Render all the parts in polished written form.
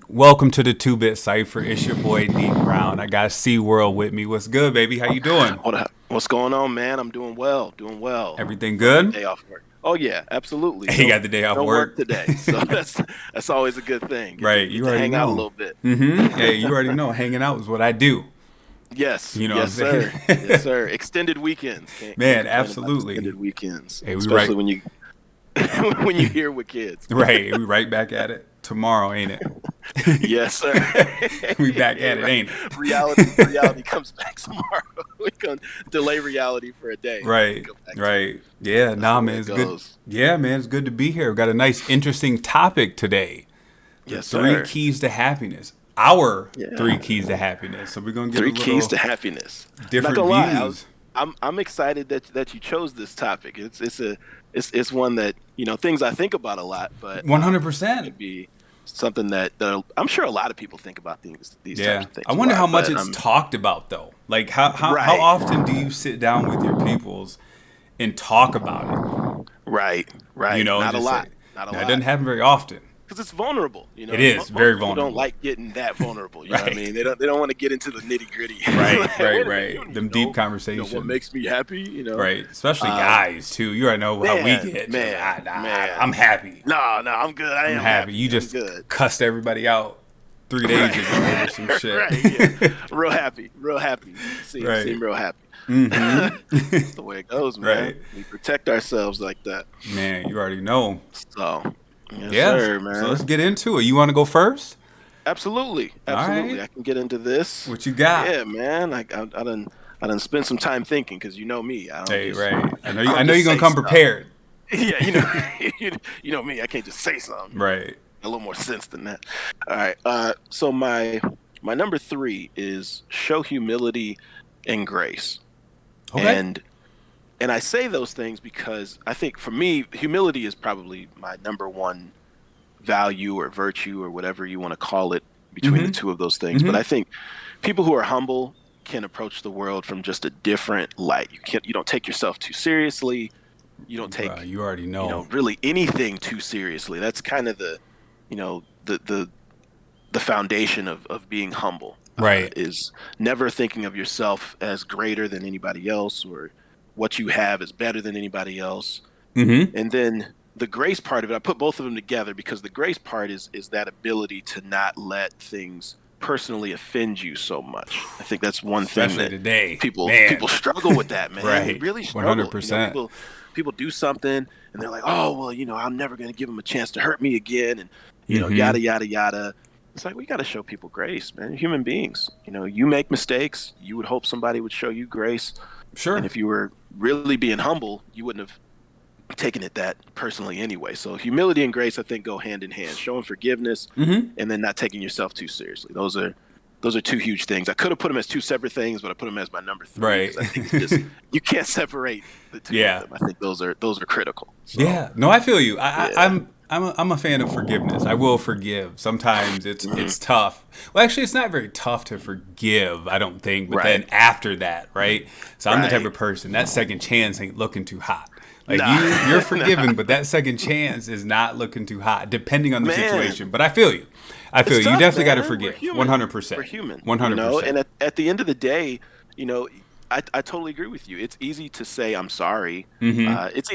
Welcome to the Bit Cipher. It's your boy D Brown. I got SeaWorld with me. What's good, baby? How you doing? What's going on, man? I'm doing well, doing well. Everything Enjoying the good? day off work. Oh yeah, absolutely. You got the day off No work work? today, so that's always a good thing. Right, Get you to already hang out a know. little bit. Hey, you already know. Hanging out is what I do. Yes, You know what I'm yes, sir, yes, saying? sir. Extended weekends. Can't Man, complain about absolutely. extended weekends, Hey, we especially right, when you when you're here with kids. right. We right back at it tomorrow, ain't it? Yes, sir. We back at it, Right. ain't it? Reality comes back tomorrow. We can delay reality for a day and then Right, go back to it. right. Yeah, That's the nah, way man, it it's good. goes. Yeah, man, it's good to be here. We got a nice, interesting topic today. The Yes, three sir. keys to happiness. Our three Yeah. keys to happiness. So we're gonna get a Three keys little to happiness. Not different gonna lie, views. I'm excited that you chose this topic. It's one that things I think about a lot, but One hundred I think percent. it'd be something that I'm sure a lot of people think about these types Yeah. of I things a wonder how lot. much But it's talked about though. Like how right, often do you sit down with your peoples and talk about it? right, You right. know, and Not a just lot, say, not a now it lot. doesn't happen very often. Because it's vulnerable. It is Most very people don't vulnerable. like getting that vulnerable. You know what I Right. mean? They don't want to get into the nitty gritty. Right, Like, right, wait a minute, you right. don't Them even deep what conversations. makes me happy. Right. Especially Um, guys too. You already know how we man, get. Just, man, I'm man. happy. No, no, I'm good. I I'm am happy. happy. You I'm just good. cussed everybody out 3 days Right, ago over some shit. right, yeah. Real happy, real happy. Seem Right. real happy. Mm-hmm. That's the way it goes, Right. man. We protect ourselves like that. Man, you already know. So, yes, Yes. sir, So let's man. get into it. You want to go first? Absolutely, All absolutely. right. I can get into this. What you got? Yeah, man. I done spent some time thinking because you know me. I don't Hey, just right. I know I you. I don't know just you're gonna say come stuff. prepared. Yeah, you know me. I can't just say something. Right. A little more sense than that. All right. So my number three is show humility and grace. Okay. And I say those things because I think for me, humility is probably my number one value or virtue or whatever you want to call it between the Mm-hmm. two of those things. But Mm-hmm. I think people who are humble can approach the world from just a different light. You don't take yourself too seriously. You don't Bro, take, you already know. really anything too seriously. That's kind of you know, the foundation of being humble, Right. is never thinking of yourself as greater than anybody else or what you have is better than anybody else. Mm-hmm. And then the grace part of it, I put both of them together because the grace part is that ability to not let things personally offend you so much. I think that's one thing Especially that today, people man. struggle with that, man. They Right. really One hundred struggle. percent. People do something and they're like, "Oh, well, I'm never going to give them a chance to hurt me again," and Mm-hmm. yada yada yada. It's like we got to show people grace, man. You're human beings. You make mistakes. You would hope somebody would show you grace, and Sure. if you were really being humble, you wouldn't have taken it that personally anyway. So humility and grace, I think, go hand in hand. Showing forgiveness Mm-hmm. and then not taking yourself too seriously. Those are two huge things. I could have put them as two separate things, but I put them as my number three Right. because I think it's just you can't separate the two of Yeah. them. I think those are critical. So Yeah. No, I feel you. yeah. I'm a fan of forgiveness. I will forgive. Sometimes Hmm. it's tough. Well, actually, it's not very tough to forgive. I don't think. But Right. then after that, right? So I'm the type Right. of person that second chance ain't looking too hot. Like Nah. you're Nah. forgiven, but that second chance is not looking too hot, depending on the Man, situation. But I feel you. I feel it's you. You tough, definitely got to man. We're forgive. human. We're 100%. human, 100%. and at the end of the day, you know, I totally agree with you. It's easy to say I'm sorry. Mm-hmm. It's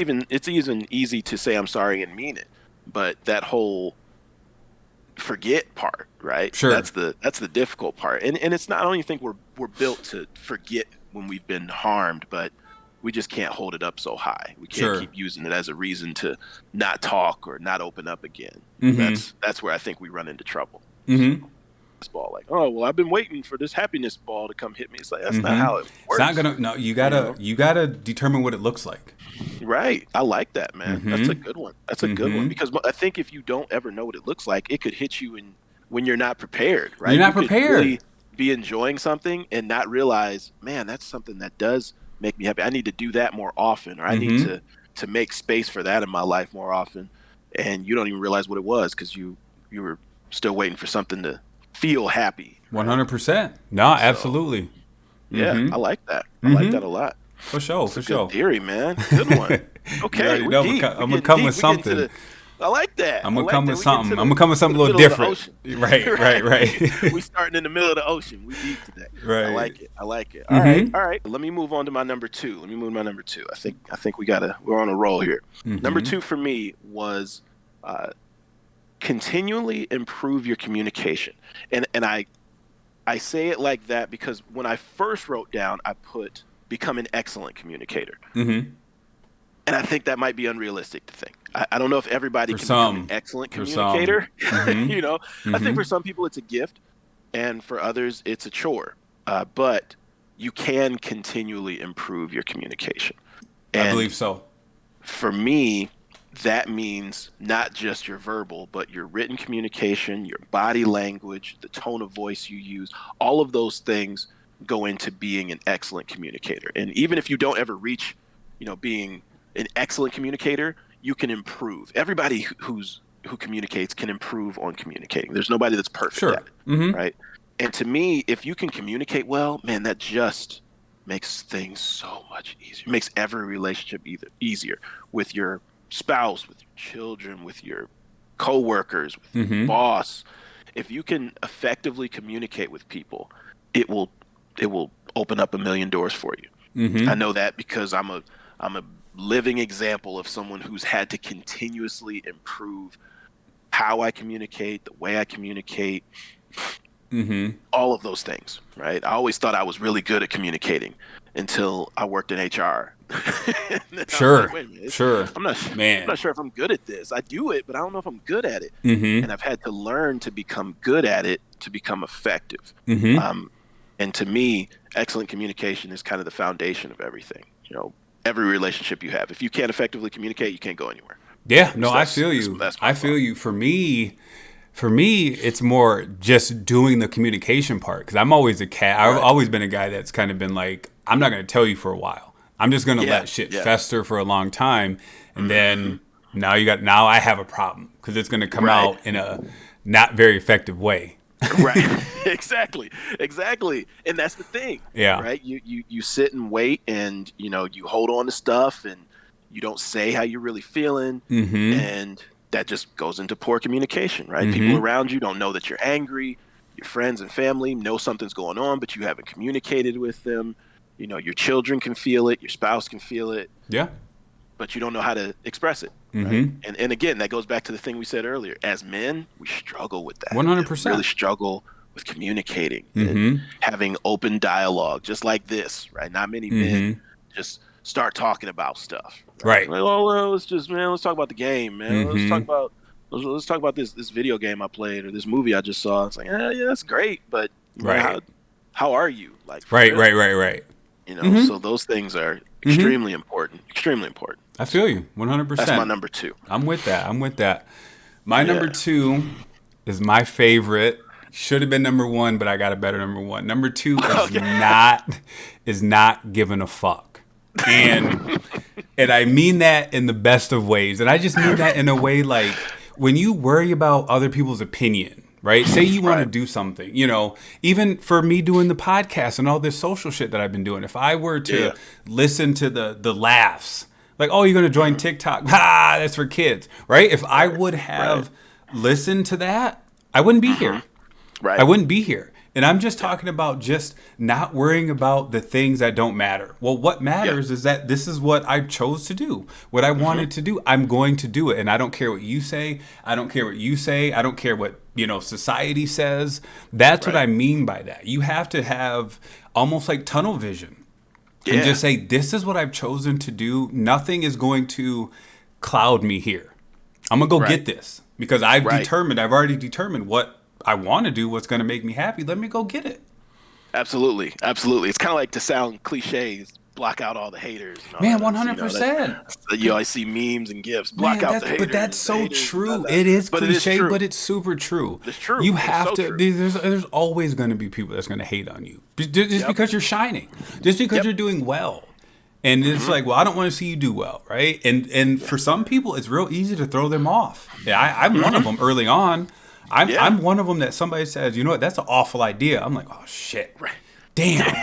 even easy to say I'm sorry and mean it. But that whole forget part, right? Sure. That's the difficult part. And it's not. I don't even think we're built to forget when we've been harmed, but we just can't hold it up so high. We can't Sure. keep using it as a reason to not talk or not open up again. Mm-hmm. That's where I think we run into trouble. So Mm-hmm. this ball, like, oh well, I've been waiting for this happiness ball to come hit me. It's like that's not Mm-hmm. how it It's not works. gonna. No, you You gotta. know? You gotta determine what it looks like. Right. I like that, man. That's a Mm-hmm. good one. That's a good one Mm-hmm. because I think if you don't ever know what it looks like, it could hit you when you're not prepared, You're right? not You could prepared. really be enjoying something and not realize, man, that's something that does make me happy. I need to do that more often, or I need Mm-hmm. to make space for that in my life more often. And you don't even realize what it was because you were still waiting for something to feel happy, One right? hundred percent. No, So absolutely. yeah, Mm-hmm. I like that. I like Mm-hmm. that a lot. For sure. It's For a good sure. theory, man. Good one. You Okay, already we're know deep. I'm We're gonna getting come deep. with We're getting to something. I like that. I'm I gonna like come that. with We get something. to I'm gonna come with the something a little middle of the different. ocean. Right, right, Right. right, We starting in the middle of the ocean. We deep today. I right. like it. I like it. All right. Mm-hmm. All right. Let me move on to my number two. Let me move to my number two. I think we're on a roll here. Number Mm-hmm. two for me was uh, continually improve your communication. And I say it like that because when I first wrote down, I put become an excellent communicator. Mm-hmm. And I think that might be unrealistic to think. I don't know if everybody For can become an some, excellent for some. communicator. Mm-hmm. You know, I think Mm-hmm. for some people it's a gift, and for others it's a chore. But you can continually improve your communication. I And believe so. for me, that means not just your verbal, but your written communication, your body language, the tone of voice you use, all of those things go into being an excellent communicator. And even if you don't ever reach, being an excellent communicator, you can improve. Everybody who communicates can improve on communicating. There's nobody that's perfect at Sure. it, Mm-hmm. right? And to me, if you can communicate well, man, that just makes things so much easier. It makes every relationship easier with your spouse, with your children, with your coworkers, with your Mm-hmm. boss. If you can effectively communicate with people, it will it will open up a million doors for you. I Mm-hmm. know that because I'm a living example of someone who's had to continuously improve how I communicate, the way I communicate, Mm-hmm. all of those things, right? I always thought I was really good at communicating until I worked in HR. And then I was like, Sure. wait a minute, Sure. I'm Man. not sure if I'm good at this. I do it, but I don't know if I'm good at it. Mm-hmm. And I've had to learn to become good at it to become effective. Mm-hmm. Um, and to me, excellent communication is kind of the foundation of everything. Every relationship you have. If you can't effectively communicate, you can't go anywhere. Yeah. At No, least I feel that's, you. that's my I feel thought. you. For me, it's more just doing the communication part because I'm always a cat. I've Right. always been a guy that's kind of been like, I'm not going to tell you for a while. I'm just going to Yeah. let shit Yeah. fester for a long time, and Hmm. then now I have a problem because it's going to come Right. out in a not very effective way. Right. Exactly. Exactly. And that's the thing, Yeah. right? You sit and wait, and you hold on to stuff, and you don't say how you're really feeling, Mm-hmm. and that just goes into poor communication, right? People Mm-hmm. around you don't know that you're angry. Your friends and family know something's going on, but you haven't communicated with them. Your children can feel it, your spouse can feel it, Yeah. but you don't know how to express it, right? Mm-hmm. And again, that goes back to the thing we said earlier. As men, we struggle with that, One hundred man. We really percent. struggle with communicating and Mm-hmm. having open dialogue, just like this, right? Not many men Mm-hmm. just start talking about stuff, right? Right. Like, oh well, let's talk about the game, man. Mm-hmm. Let's talk about this video game I played or this movie I just saw. It's like, yeah, that's great, but Right. how are you, like, for Right. real? Right. Right. Right. So Mm-hmm. those things are Mm-hmm. extremely important, extremely important. I So feel you. One hundred that's my percent. number two. I'm with that. I'm with that. My number Yeah. two is my favorite. Should have been number one, but I got a better number one. Number two is Okay. not giving a fuck. And and I mean that in the best of ways. And I just mean that in a way like when you worry about other people's opinion, right? Say you want to Right. do something, even for me doing the podcast and all this social shit that I've been doing. If I were Yeah. to listen to the laughs, like, oh, you're going to join TikTok. Ha, that's for kids, right? If I Right. would Right. have listened to that, I wouldn't be here. I Right. wouldn't be here. And I'm just Yeah. talking about just not worrying about the things that don't matter. Well, what Yeah. matters is that this is what I chose to do, what I Hmm. wanted to do. I'm going to do it. And I don't care what you say. I don't care what you say. I don't care what, society says. That's what Right. I mean by that. You have to have almost like tunnel vision and Yeah. just say, this is what I've chosen to do. Nothing is going to cloud me here. I'm going to go Right. get this because Right. I've already determined what I want to do, what's going to make me happy. Let me go get it. Absolutely. Absolutely. It's kind of like, to sound cliches, block out all the haters and all Man, that. 100%. You always see memes and gifs. Block Man, out the haters. that's The so haters, blah, true. blah. It is But it is cliche, true. but it's super true. It's true. You It's have so to. true. There's always going to be people that's going to hate on you just Yep. because you're shining, just because Yep. you're doing well. And it's like, well, I don't want to see you do well, right? And for some people, it's real easy to throw them off. Yeah, I'm one of them early on. Yeah. I'm one of them that somebody says, you know what, that's an awful idea. I'm like, oh shit. Right. damn.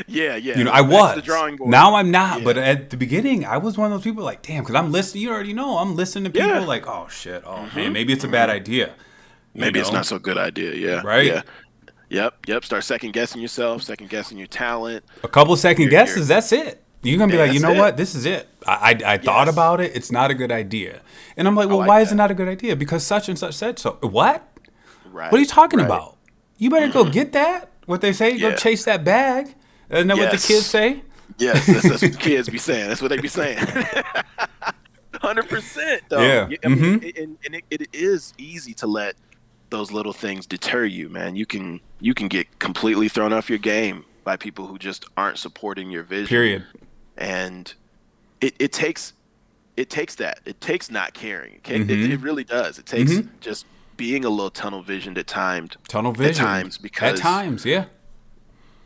Yeah, yeah. You know, I Back to the was. drawing board. Now I'm not. Yeah. But at the beginning, I was one of those people like, damn, because I'm listening. You already know, I'm listening to people Yeah. like, oh shit, oh man, maybe it's a bad idea. You Maybe it's know, not so good idea. Yeah, right? yeah. Yep. Start second guessing yourself, second guessing your talent. A couple second You're guesses, that's it. You're gonna be like, you that's know it. what? This is it. I thought Yes. about it. It's not a good idea. And I'm like, I well, like why is it that. not a good idea? Because such and such said so. What? Right. What are you talking right. about? You better go get that. What they say? Go Yeah. chase that bag. Isn't that what the Yes. kids say? Yes, that's what the kids be saying. That's what they be saying. 100% though. Yeah. I mean, it is easy to let those little things deter you, man. You can get completely thrown off your game by people who just aren't supporting your vision. Period. And it takes that. It takes not caring. It really does. It takes just being a little tunnel visioned at times. Tunnel vision. At times, because at times, yeah.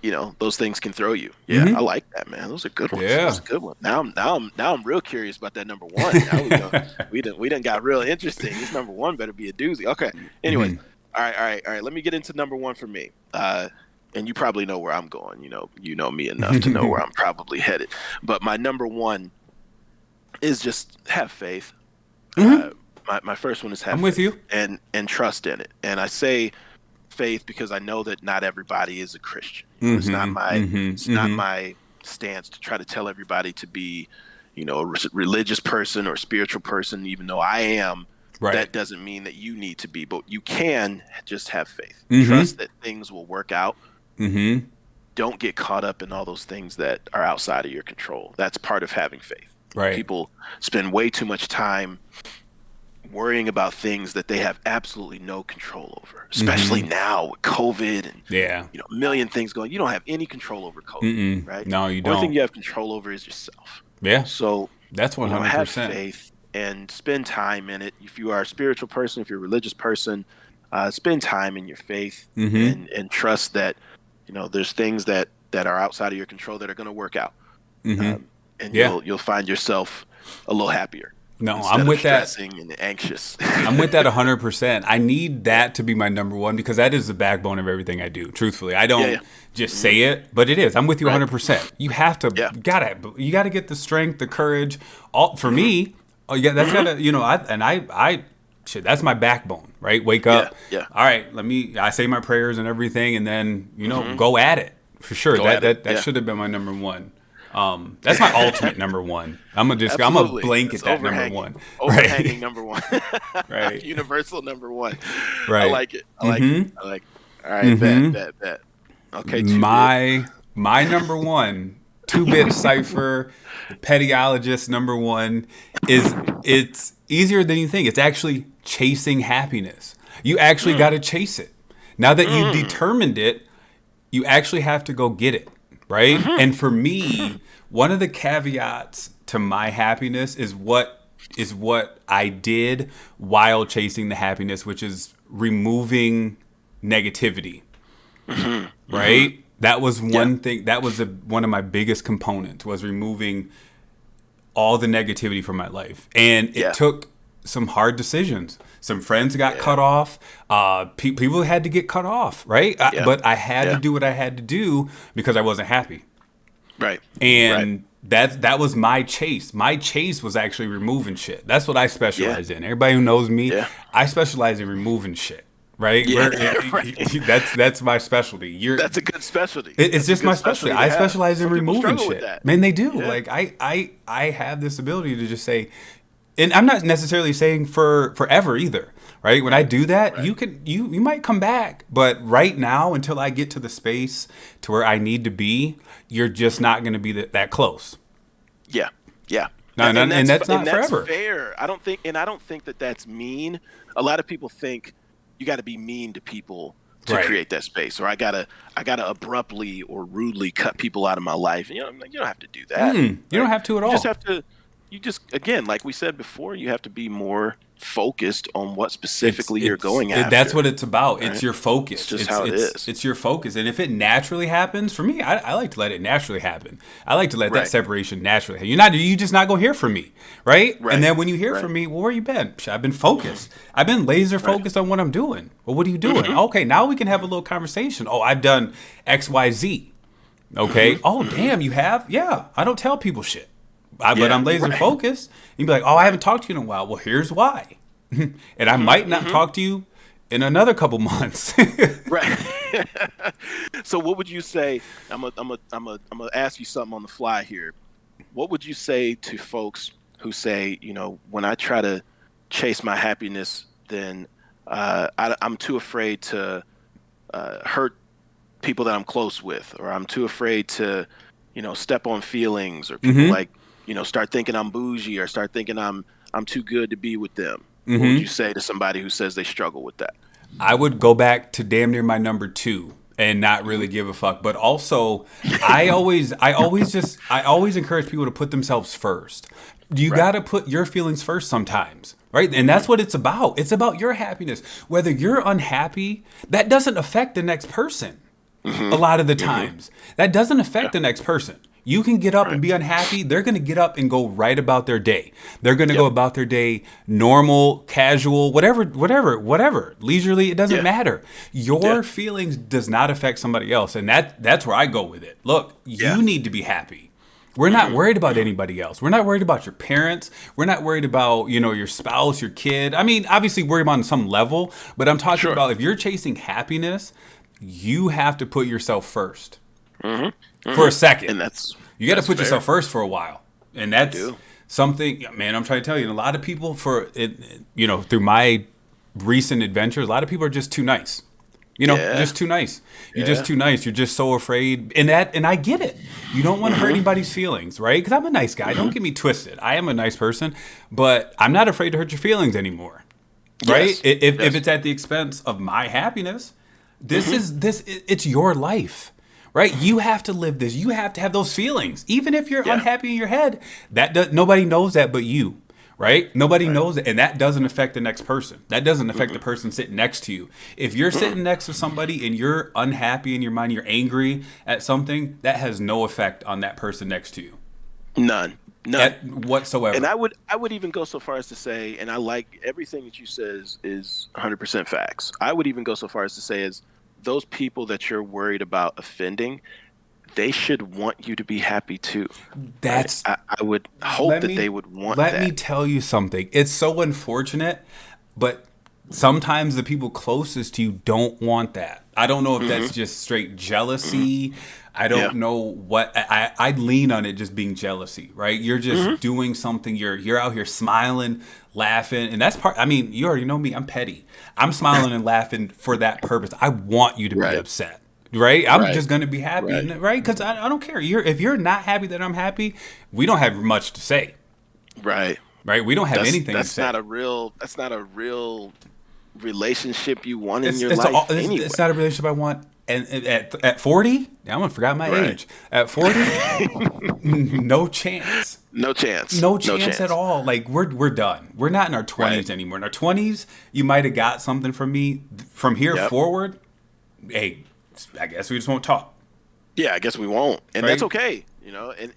you know those things can throw you. Yeah, I like that, man. Those are good ones. Yeah. That's a good one. Now I'm real curious about that number one. Now we done got real interesting. This number one better be a doozy. Okay. Anyways, all right. Let me get into number one for me. And you probably know where I'm going. You know me enough to know where I'm probably headed. But my number one is just have faith. My first one is have I'm faith with you. and trust in it. And I say faith because I know that not everybody is a Christian. It's not my stance to try to tell everybody to be, a religious person or a spiritual person, even though I am. Right. That doesn't mean that you need to be, but you can just have faith. Trust that things will work out. Don't get caught up in all those things that are outside of your control. That's part of having faith. Right. People spend way too much time worrying about things that they have absolutely no control over, especially now with COVID and a million things going. You don't have any control over COVID, right? No, you The don't. only thing you have control over is yourself. Yeah. So that's 100%. Have faith and spend time in it. If you are a spiritual person, if you're a religious person, spend time in your faith and trust that there's things that are outside of your control that are going to work out, and you'll find yourself a little happier. No, I'm with that. Stressing and anxious. I'm with that 100%. I need that to be my number one because that is the backbone of everything I do. Truthfully, I don't just say it, but it is. I'm with you 100%. You have to, you gotta get the strength, the courage. All for me. Oh yeah, that's gotta, shit, that's my backbone, right? Wake up. Yeah. All right, I say my prayers and everything, and then go at it for sure. That should have been my number one. That's my ultimate number one. I'm gonna blanket that number one. Overhanging number one. Right. Universal number one. Right. I like it. I like it. All right, bet. Okay. My number one, 2-bit cipher, pettyologist number one it's easier than you think. It's actually chasing happiness. You actually got to chase it. Now that you determined it, you actually have to go get it. Right. And for me, one of the caveats to my happiness is what I did while chasing the happiness, which is removing negativity. Right. That was one thing. That was one of my biggest components, was removing all the negativity from my life. And it took some hard decisions. Some friends got cut off. People had to get cut off, right? But I had to do what I had to do because I wasn't happy. Right. And that was my chase. My chase was actually removing shit. That's what I specialize in. Everybody who knows me, I specialize in removing shit. Right? That's my specialty. That's a good specialty. It's just my specialty. I specialize in removing shit. That. Man, they do. Yeah. Like I have this ability to just say, and I'm not necessarily saying forever either. Right? When I do that, you might come back, but right now, until I get to the space to where I need to be, you're just not going to be that close. Yeah. No, and that's not forever. That's fair. I don't think that that's mean. A lot of people think you got to be mean to people to create that space, or I gotta abruptly or rudely cut people out of my life. And you don't have to do that. You don't have to at all. You just have to. You just, again, like we said before, you have to be more focused on what specifically you're going after. That's what it's about. Right? It's your focus. It's just how it is. It's your focus. And if it naturally happens, for me, I like to let it naturally happen. I like to let that separation naturally happen. You just not going to hear from me, right? And then when you hear from me, well, where you been? I've been focused. I've been laser focused on what I'm doing. Well, what are you doing? Okay, now we can have a little conversation. Oh, I've done X, Y, Z. Okay. Oh, damn, you have? Yeah. I don't tell people shit. But Yeah, I'm laser focused. You'd be like, oh, I haven't talked to you in a while. Well, here's why. And I might not talk to you in another couple months. right. So what would you say? I'm gonna ask you something on the fly here. What would you say to folks who say, when I try to chase my happiness, then I'm too afraid to hurt people that I'm close with, or I'm too afraid to, step on feelings, or people like, start thinking I'm bougie, or start thinking I'm too good to be with them. What would you say to somebody who says they struggle with that? I would go back to damn near my number 2 and not really give a fuck. But also, I always encourage people to put themselves first. You got to put your feelings first sometimes, right? And that's what it's about. It's about your happiness. Whether you're unhappy, that doesn't affect the next person. A lot of the times, that doesn't affect the next person. You can get up and be unhappy. They're going to get up and go right about their day. They're going to go about their day normal, casual, whatever, leisurely. It doesn't matter. Your feelings does not affect somebody else. And that's where I go with it. Look, you need to be happy. We're not worried about anybody else. We're not worried about your parents. We're not worried about, your spouse, your kid. I mean, obviously worry about on some level, but I'm talking about if you're chasing happiness, you have to put yourself first. For a second. And you got to put yourself first for a while. And that's something, man, I'm trying to tell you, and a lot of people through my recent adventures, a lot of people are just too nice. Just too nice. You're just too nice. You're just so afraid. And I get it. You don't want to hurt anybody's feelings, right? Because I'm a nice guy. Don't get me twisted. I am a nice person, but I'm not afraid to hurt your feelings anymore. Right? If it's at the expense of my happiness, it's your life. Right? You have to live this. You have to have those feelings. Even if you're unhappy in your head, nobody knows that but you. Right? Nobody knows it. And that doesn't affect the next person. That doesn't affect the person sitting next to you. If you're sitting next to somebody and you're unhappy in your mind, you're angry at something, that has no effect on that person next to you. None. Whatsoever. And I would even go so far as to say, and I like everything that you says is 100% facts. I would even go so far as to say is those people that you're worried about offending, they should want you to be happy too. That's I would hope that they would want that. Let me tell you something. It's so unfortunate, but sometimes the people closest to you don't want that. I don't know if that's just straight jealousy. I don't know what I'd lean on it just being jealousy, right? You're just doing something. You're out here smiling, laughing, and that's part. I mean, you already know me. I'm petty. I'm smiling and laughing for that purpose. I want you to be upset. Right? I'm just going to be happy, right? Because I don't care. If you're not happy that I'm happy, we don't have much to say. Right. Right? We don't have anything to say. That's not a real relationship you want in your life anyway. It's not a relationship I want. And at 40, I forgot my age. At 40, no chance. No chance at all. Like we're done. We're not in our 20s anymore. In our 20s, you might have got something from me. From here forward, hey, I guess we just won't talk. Yeah, I guess we won't. And that's okay.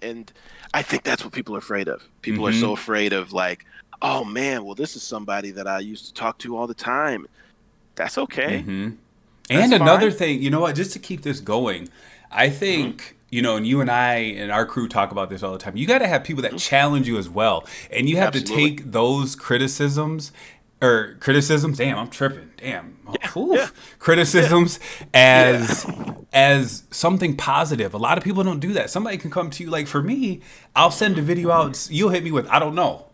And I think that's what people are afraid of. People are so afraid of like, oh man, well, this is somebody that I used to talk to all the time. That's okay. And another thing, you know what, just to keep this going, I think, and you and I and our crew talk about this all the time. You got to have people that challenge you as well. And you have to take those criticisms. Damn, I'm tripping. Damn. Criticisms as something positive. A lot of people don't do that. Somebody can come to you, like for me, I'll send a video out. You'll hit me with, I don't know.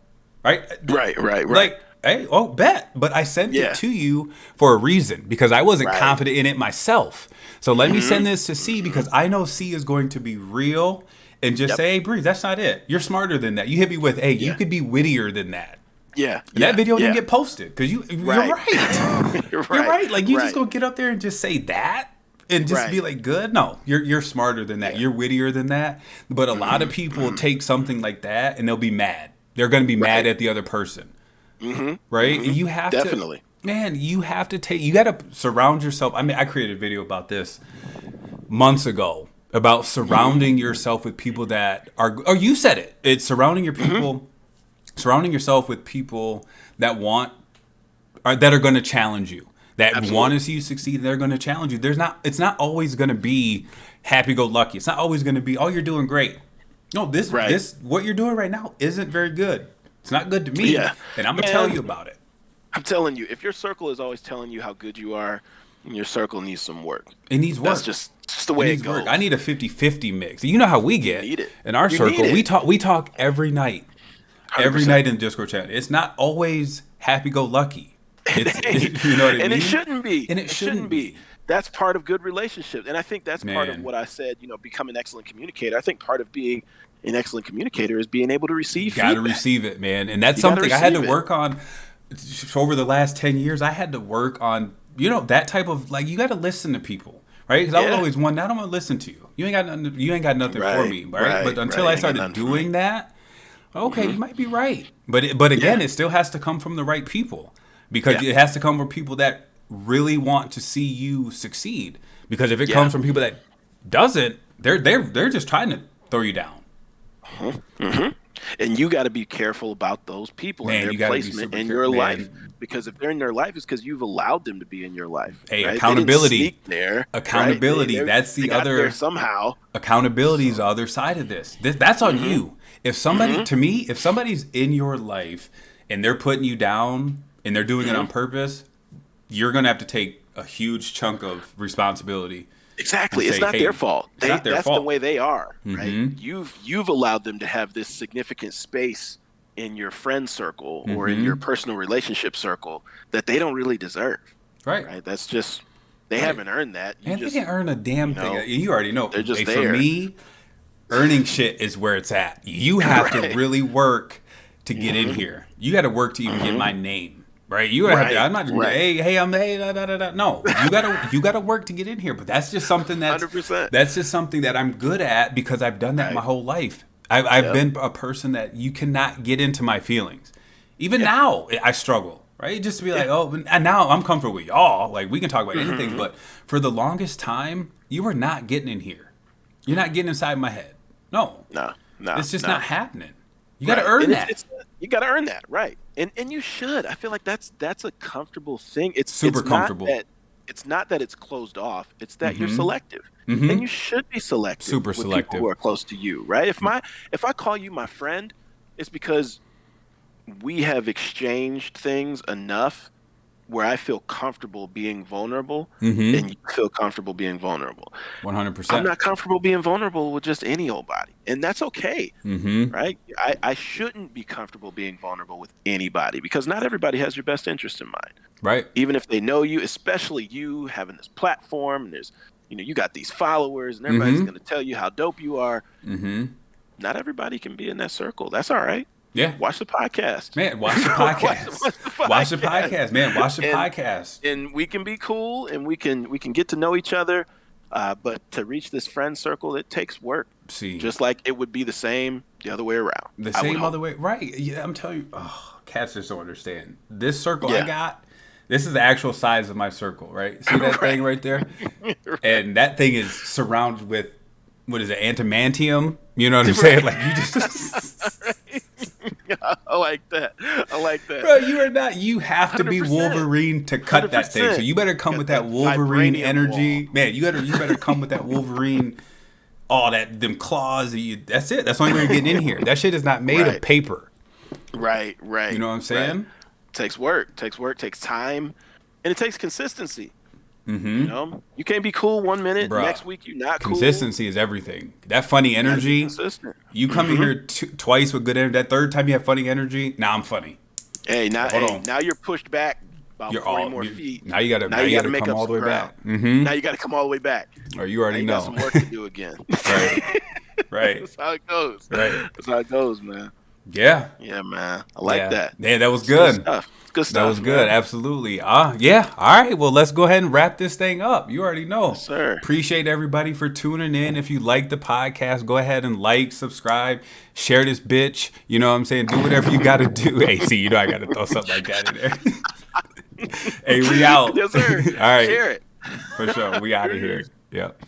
Right? Right. Like, hey, bet. But I sent it to you for a reason because I wasn't confident in it myself. So let me send this to C because I know C is going to be real and just say, hey, Bree, that's not it. You're smarter than that. You hit me with, hey, you could be wittier than that. That video didn't get posted because you're right. You're right. Like you just gonna get up there and just say that and just be like, good. No, you're smarter than that. You're wittier than that. But a lot of people take something like that and they'll be mad. They're gonna be mad at the other person. Right? And you have to, man. You have to you got to surround yourself. I mean, I created a video about this months ago about surrounding yourself with people that are. Or you said it. It's surrounding your people. Surrounding yourself with people that that are going to challenge you. that Absolutely. want to see you succeed. They're going to challenge you. It's not always going to be happy-go-lucky. It's not always going to be, oh, you're doing great. No, what you're doing right now isn't very good. It's not good to me, Yeah. and I'm going to tell you about it. I'm telling you, if your circle is always telling you how good you are, your circle needs some work. It needs work. That's just the way it goes. Work. I need a 50-50 mix. You know how we get need it. in our circle. We talk every night. 100%. Every night in the Discord chat. It's not always happy-go-lucky. You know what I mean? And it shouldn't be. And it shouldn't be. That's part of good relationships. And I think that's part of what I said, become an excellent communicator. I think part of being an excellent communicator is being able to receive feedback. Got to receive it, man. And that's something I had to work on over the last 10 years. I had to work on, that type of, like, you got to listen to people, right? Because I was always one, I don't want to listen to you. You ain't got nothing for me, right? But until I started doing that, okay, you might be right. But again, it still has to come from the right people, because it has to come from people that really want to see you succeed. Because if it comes from people that doesn't, they're just trying to throw you down. And you got to be careful about those people and their placement in your life. Because if they're in their life, it's because you've allowed them to be in your life. Hey, right? accountability. Accountability. Right? That's the other. There somehow. Accountability is the other side of this. That's on you. If somebody, to me, if somebody's in your life and they're putting you down and they're doing it on purpose, you're going to have to take a huge chunk of responsibility. Exactly. It's not their fault. That's fault. the way they are, right? You've allowed them to have this significant space in your friend circle or in your personal relationship circle that they don't really deserve. Right? That's just, they haven't earned that. They didn't earn a damn thing. You already know. They're just there. For me, earning shit is where it's at. You have to really work to get in here. You got to work to even get my name. Right, you have to, I'm not just no. You gotta work to get in here. But that's just something that's 100%. That's just something that I'm good at because I've done that my whole life. I've been a person that you cannot get into my feelings. Even now, I struggle. Right, just to be like, and now I'm comfortable with y'all. Like we can talk about anything. But for the longest time, you were not getting in here. You're not getting inside my head. No, it's just not happening. You got to earn that. You got to earn that, right? And you should. I feel like that's a comfortable thing. It's super comfortable. It's not that it's closed off. It's that you're selective, and you should be selective. Super selective. People who are close to you, right? If I call you my friend, it's because we have exchanged things enough where I feel comfortable being vulnerable, and you feel comfortable being vulnerable. 100%. I'm not comfortable being vulnerable with just any old body, and that's okay, right? I shouldn't be comfortable being vulnerable with anybody because not everybody has your best interest in mind, right? Even if they know you, especially you having this platform, and there's, you got these followers, and everybody's going to tell you how dope you are. Not everybody can be in that circle. That's all right. Yeah. Watch the podcast. Man, watch the podcast. Watch the podcast, man. Watch the podcast. And we can be cool and we can get to know each other. But to reach this friend circle, it takes work. See. Just like it would be the same the other way around. The same other way. Right. Yeah, I'm telling you. Cats just don't understand. This circle I got, this is the actual size of my circle, right? See that thing right there? And that thing is surrounded with, what is it, antimantium? You know what I'm saying? Like you just I like that. Bro, you have to 100%. Be Wolverine to cut 100%. That thing. So you better come with that Wolverine energy. Wall. Man, you better come with that Wolverine, them claws. That's it. That's the only way you're getting in here. That shit is not made of paper. Right. You know what I'm saying? Right. Takes work, takes time, and it takes consistency. You can't be cool 1 minute, next week you're not cool. Consistency is everything. That funny energy. You come in here twice with good energy. That third time you have funny energy. Now I'm funny. Hey, now you're pushed back about 40 more feet. Now you gotta make come up all the way back. Now you gotta come all the way back. Or you already know. Got some work to do again. Right. That's how it goes. Right. That's how it goes, man. Yeah. Yeah, man. I like that. Yeah, that was good. Good stuff. That was good. Man. Absolutely. Yeah. All right. Well, let's go ahead and wrap this thing up. You already know. Yes, sir. Appreciate everybody for tuning in. If you like the podcast, go ahead and like, subscribe, share this bitch. You know what I'm saying? Do whatever you got to do. Hey, see, I got to throw something like that in there. Hey, we out. Yes, sir. All right. Share it. For sure. We out of here. Yep.